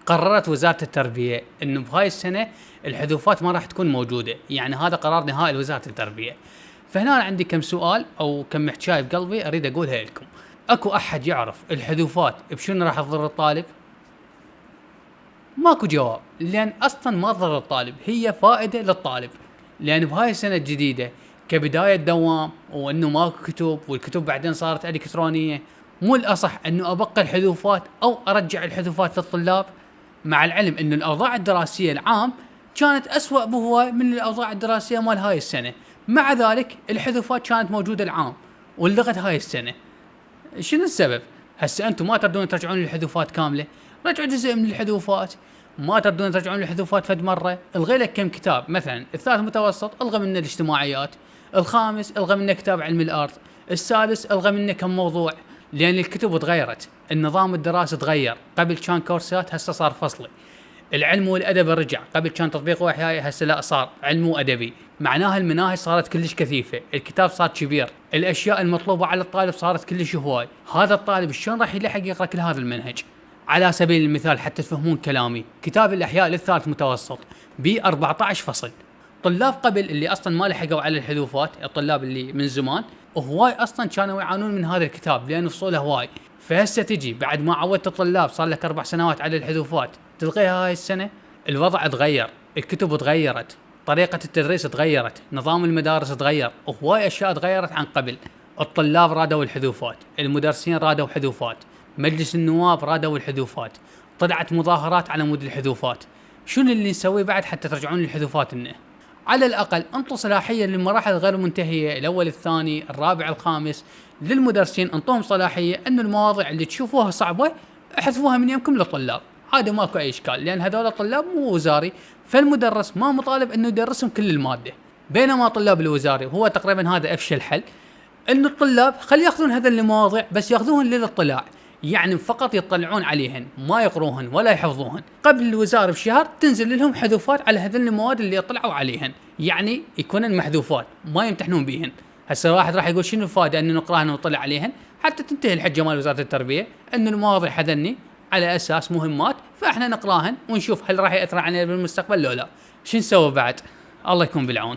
قررت وزارة التربية انه بهاي السنة الحذوفات ما راح تكون موجودة، يعني هذا قرار نهائي لوزارة التربية. فهنا أنا عندي كم سؤال او كم حكاية بقلبي اريد اقولها لكم. اكو احد يعرف الحذوفات بشنو راح تضر الطالب؟ ماكو جواب، لان اصلا ما تضر الطالب، هي فائدة للطالب. لان بهاي السنة الجديدة كبداية دوام وانه ماكو كتب، والكتب بعدين صارت الكترونية، مو الاصح انه ابقى الحذوفات او ارجع الحذوفات للطلاب؟ مع العلم انه الاوضاع الدراسية العام كانت اسوأ بهواي من الاوضاع الدراسية مال هاي السنة، مع ذلك الحذوفات كانت موجودة العام ولغت هاي السنة. شنو السبب؟ هسه انتم ما تردون ترجعون للحذوفات كامله، رجعوا جزء من الحذوفات. ما تردون ترجعون للحذوفات فد مره، الغي لك كم كتاب، مثلا الثالث متوسط الغى منه الاجتماعيات، الخامس الغى منه كتاب علم الارض، السادس الغى منه كم موضوع، لان الكتب تغيرت، النظام الدراسي تغير، قبل كان كورسات هسه صار فصلي. العلم والادب رجع، قبل كان تطبيق واحياء هسه لا صار علم وادبي، معناها المناهج صارت كلش كثيفه، الكتاب صار كبير، الاشياء المطلوبه على الطالب صارت كلش هواي، هذا الطالب شلون راح يلحق يقرا كل هذا المنهج؟ على سبيل المثال حتى تفهمون كلامي، كتاب الاحياء للثالث متوسط ب 14 فصل. طلاب قبل اللي اصلا ما لحقوا على الحذوفات، الطلاب اللي من زمان وهواي اصلا كانوا يعانون من هذا الكتاب لان فصوله هواي. فهسه تجي بعد ما عودت الطلاب صار لك 4 سنوات على الحذوفات تلغيها هاي السنه؟ الوضع تغير، الكتب تغيرت، طريقه التدريس تغيرت، نظام المدارس تغير، وهواي اشياء تغيرت عن قبل. الطلاب رادوا الحذوفات، المدرسين رادوا حذوفات، مجلس النواب رادوا الحذوفات، طلعت مظاهرات على مود الحذوفات. شنو اللي نسويه بعد حتى ترجعون للحذوفات؟ انه على الاقل انطوا صلاحيه للمراحل الغير منتهيه، الاول الثاني الرابع الخامس، للمدرسين انطوهم صلاحيه انه المواضيع اللي تشوفوها صعبه احذفوها من يمكم للطلاب، عادي ماكو اي اشكال، لان هذول الطلاب مو وزاري، فالمدرس ما مطالب انه يدرسهم كل الماده. بينما طلاب الوزاري هو تقريبا هذا افشل حل، انه الطلاب خلي ياخذون هذول المواضيع بس ياخذوهن للاطلاع، يعني فقط يطلعون عليهن ما يقروهن ولا يحفظوهن، قبل الوزاره بشهر تنزل لهم حذوفات على هذول المواد اللي يطلعوا عليهن، يعني يكونن محذوفات ما يمتحنون بيهن. هسه واحد راح يقول شنو الفائده انه نقراهن ونطلع عليهن؟ حتى تنتهي الحجه مال وزاره التربيه انه المواضيع هذني على اساس مهمات، فاحنا نقراهن ونشوف هل راح ياثر علينا بالمستقبل لو لا. شو نسوي بعد؟ الله يكون بالعون.